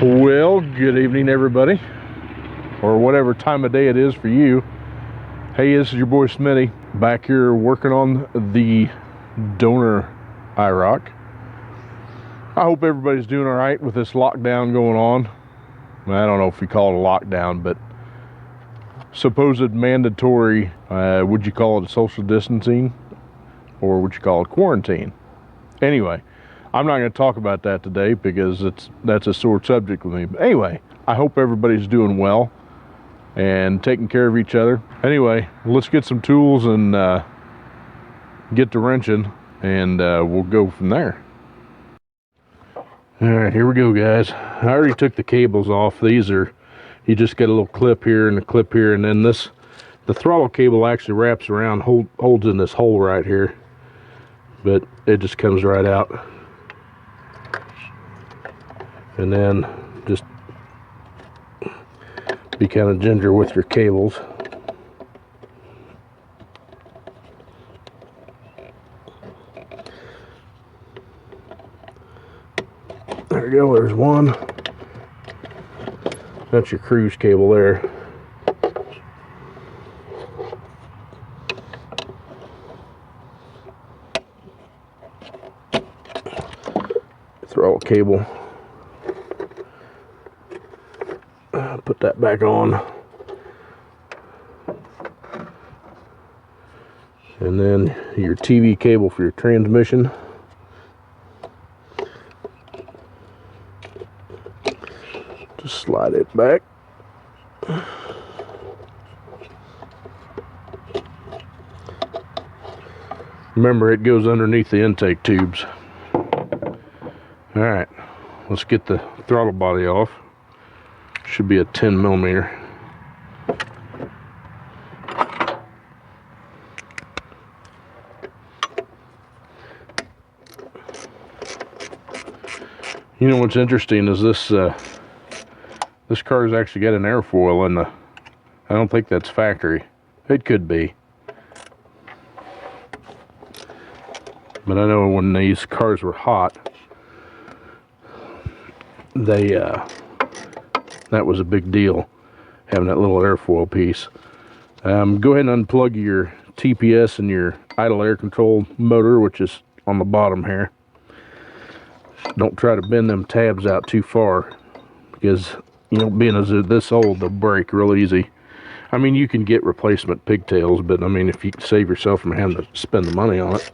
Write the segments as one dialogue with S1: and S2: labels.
S1: Well, good evening, everybody, or whatever time of day it is for you. Hey, this is your boy Smitty, back here working on the Donor IROC. I hope everybody's doing all right with this lockdown going on. I don't know if we call it a lockdown, but supposed mandatory, would you call it social distancing, or would you call it quarantine? Anyway, I'm not going to talk about that today because that's a sore subject with me. But anyway, I hope everybody's doing well and taking care of each other. Anyway, let's get some tools and get to wrenching, and we'll go from there. All right, here we go, guys. I already took the cables off. These are, you just get a little clip here and a clip here, and then the throttle cable actually wraps around, holds in this hole right here, but it just comes right out. And then just be kind of ginger with your cables. There we go, there's one. That's your cruise cable there. Throttle cable. Put that back on, and then your TV cable for your transmission. Just slide it back. Remember, it goes underneath the intake tubes. Alright, let's get the throttle body off. Should be a 10 millimeter. You know what's interesting is this car's actually got an airfoil in the, I don't think that's factory. It could be. But I know when these cars were hot, that was a big deal, having that little airfoil piece. Go ahead and unplug your TPS and your idle air control motor, which is on the bottom here. Don't try to bend them tabs out too far, because, you know, being as they're this old, they'll break real easy. I mean, you can get replacement pigtails, but I mean, if you can save yourself from having to spend the money on it,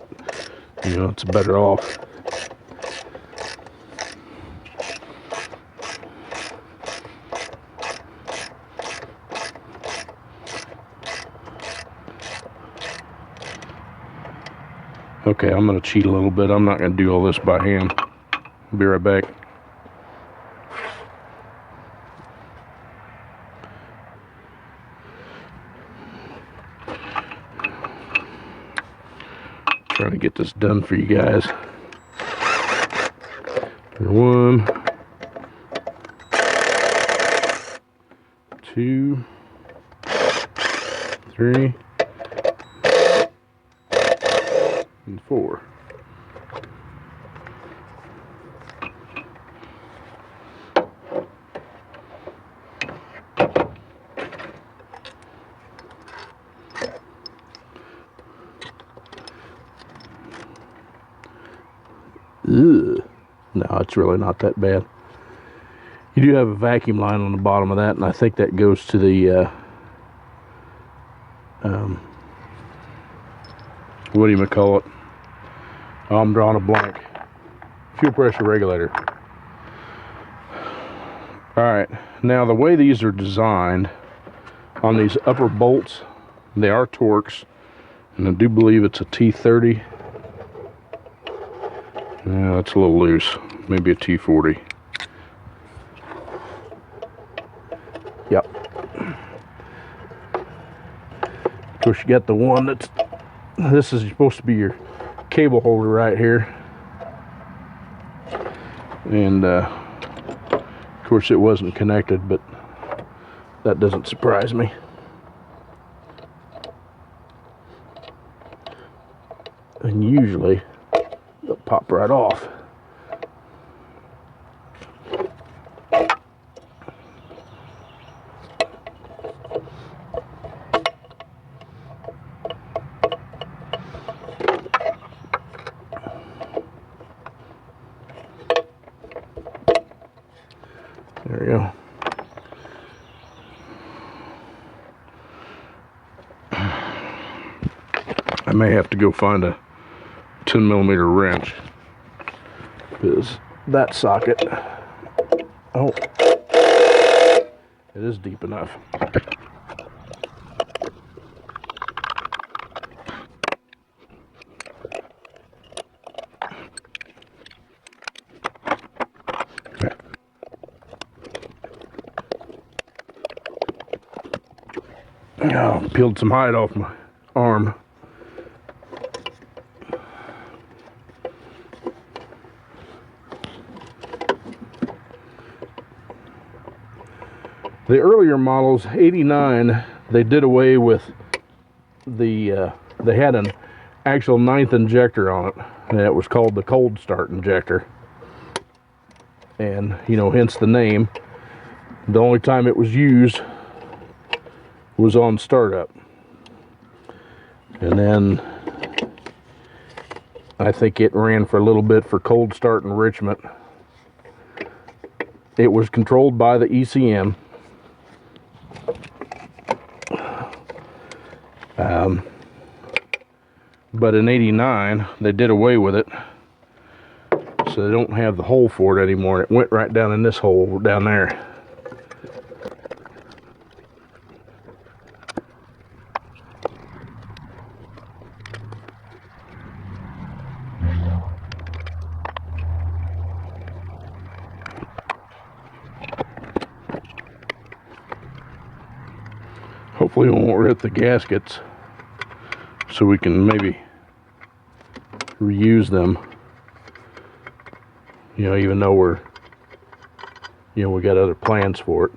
S1: you know, it's better off. Okay, I'm going to cheat a little bit. I'm not going to do all this by hand. I'll be right back. Trying to get this done for you guys. 1, 2, 3, and 4. Ugh. No, it's really not that bad. You do have a vacuum line on the bottom of that, and I think that goes to the what do you call it? Oh, I'm drawing a blank. Fuel pressure regulator. Alright, now the way these are designed on these upper bolts, they are Torx, and I do believe it's a T30. Yeah, that's a little loose. Maybe a T40. Yep. Of course, you got the one that's, this is supposed to be your cable holder right here. And of course it wasn't connected, but that doesn't surprise me. And usually they'll pop right off. There we go. I may have to go find a 10mm wrench, because that socket, oh, it is deep enough. Oh, peeled some hide off my arm. The earlier models, 89, they did away with the, they had an actual 9th injector on it, and it was called the cold start injector. And, you know, hence the name. The only time it was used was on startup. And then I think it ran for a little bit for cold start enrichment. It was controlled by the ECM. But in 89, they did away with it. So they don't have the hole for it anymore. It went right down in this hole down there. Hopefully it won't rip the gaskets, so we can maybe reuse them. You know, even though we got other plans for it.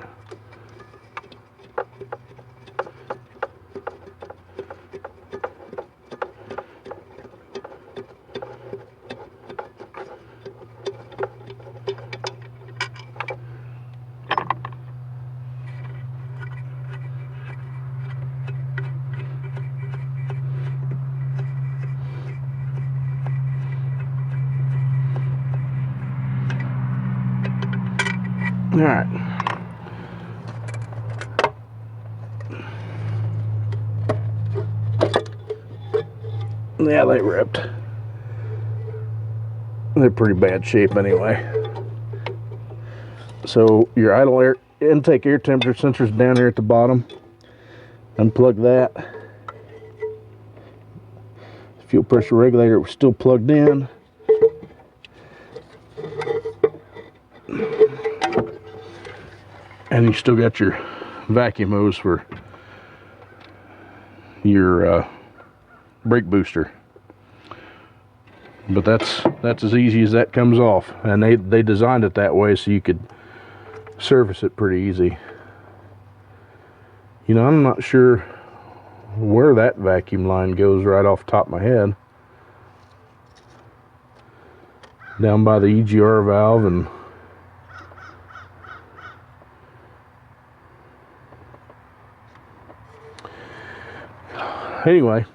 S1: All right. Yeah, they ripped. They're pretty bad shape anyway. So your idle air intake air temperature sensor is down here at the bottom. Unplug that. Fuel pressure regulator was still plugged in. And you still got your vacuum hose for your brake booster. But that's as easy as that comes off. And they designed it that way so you could service it pretty easy. You know, I'm not sure where that vacuum line goes right off the top of my head. Down by the EGR valve and anyway,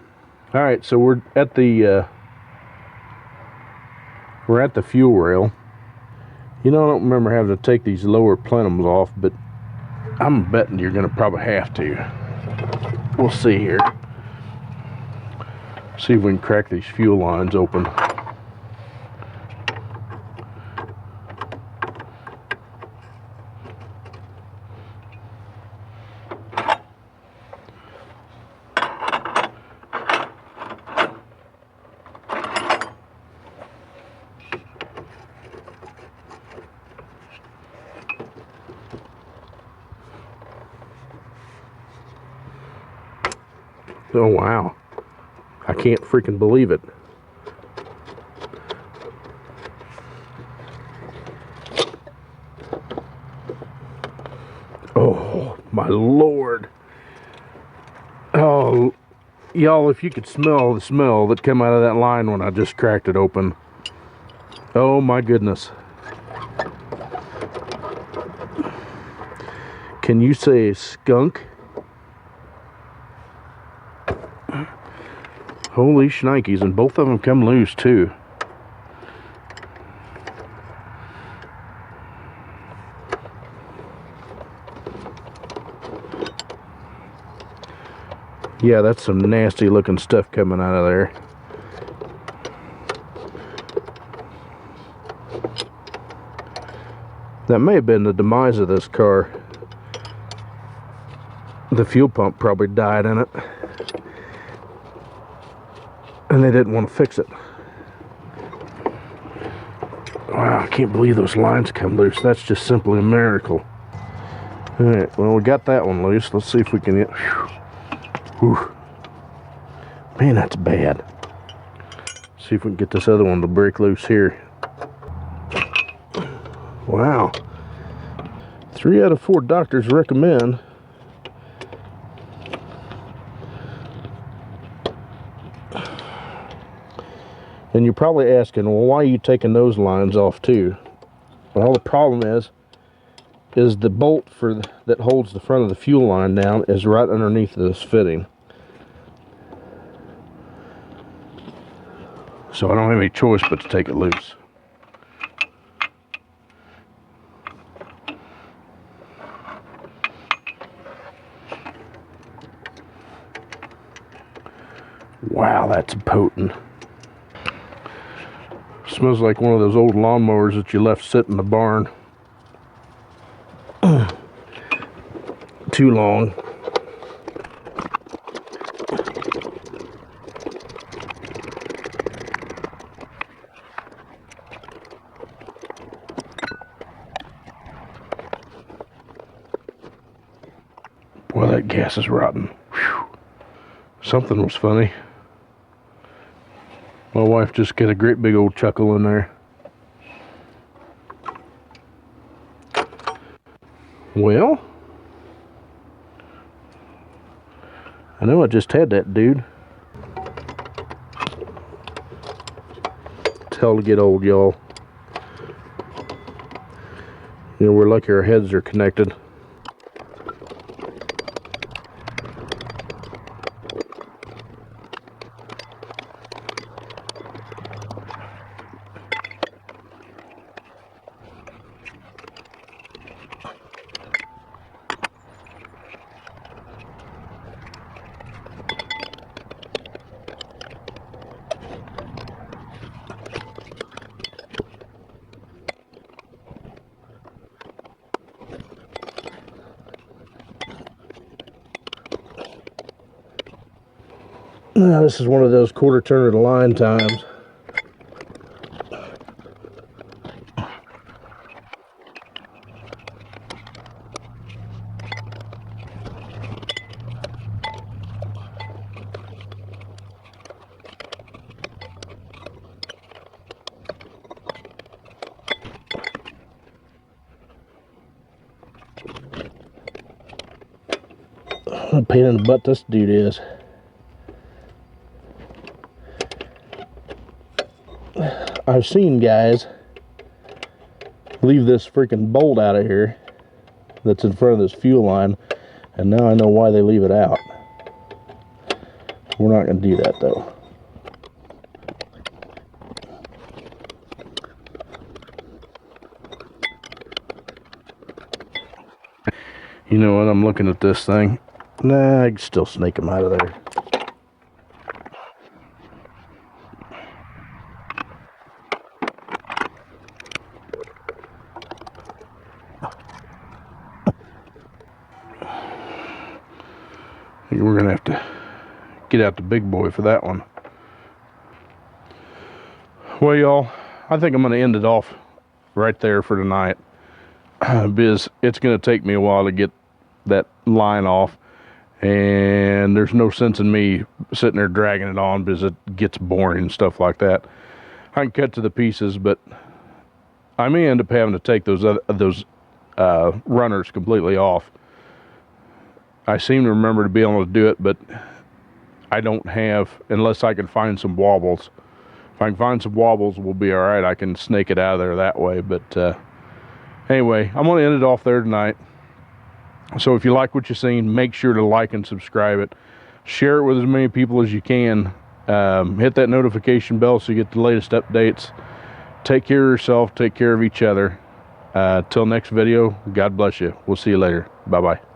S1: all right, so we're at the fuel rail. You know, I don't remember having to take these lower plenums off, but I'm betting you're going to probably have to. We'll see here. See if we can crack these fuel lines open. Oh wow, I can't freaking believe it. Oh my Lord. Oh, y'all, if you could smell the smell that came out of that line when I just cracked it open. Oh my goodness. Can you say skunk? Holy shnikes, and both of them come loose too. Yeah, that's some nasty looking stuff coming out of there. That may have been the demise of this car. The fuel pump probably died in it, and they didn't want to fix it. Wow, I can't believe those lines come loose. That's just simply a miracle. Alright, well, we got that one loose. Let's see if we can get... Whew. Man, that's bad. See if we can get this other one to break loose here. Wow. 3 out of 4 doctors recommend and you're probably asking, well, why are you taking those lines off too? Well, the problem is the bolt that holds the front of the fuel line down is right underneath this fitting. So I don't have any choice but to take it loose. Wow, that's potent. Smells like one of those old lawnmowers that you left sit in the barn too long. Boy, that gas is rotten. Whew. Something was funny. My wife just got a great big old chuckle in there. Well, I know I just had that, dude. It's hell to get old, y'all. You know, we're lucky our heads are connected. Now, this is one of those quarter turn of the line times. What a pain in the butt this dude is. I've seen guys leave this freaking bolt out of here that's in front of this fuel line, and now I know why they leave it out. We're not going to do that though. You know what, I'm looking at this thing. Nah, I can still snake them out of there. We're gonna have to get out the big boy for that one. Well, y'all, I think I'm gonna end it off right there for tonight, because it's gonna take me a while to get that line off, and there's no sense in me sitting there dragging it on because it gets boring and stuff like that. I can cut to the pieces, but I may end up having to take those runners completely off. I seem to remember to be able to do it, but I don't have, unless I can find some wobbles. If I can find some wobbles, we'll be all right. I can snake it out of there that way. But anyway, I'm going to end it off there tonight. So if you like what you've seen, make sure to like and subscribe it. Share it with as many people as you can. Hit that notification bell so you get the latest updates. Take care of yourself. Take care of each other. Till next video, God bless you. We'll see you later. Bye-bye.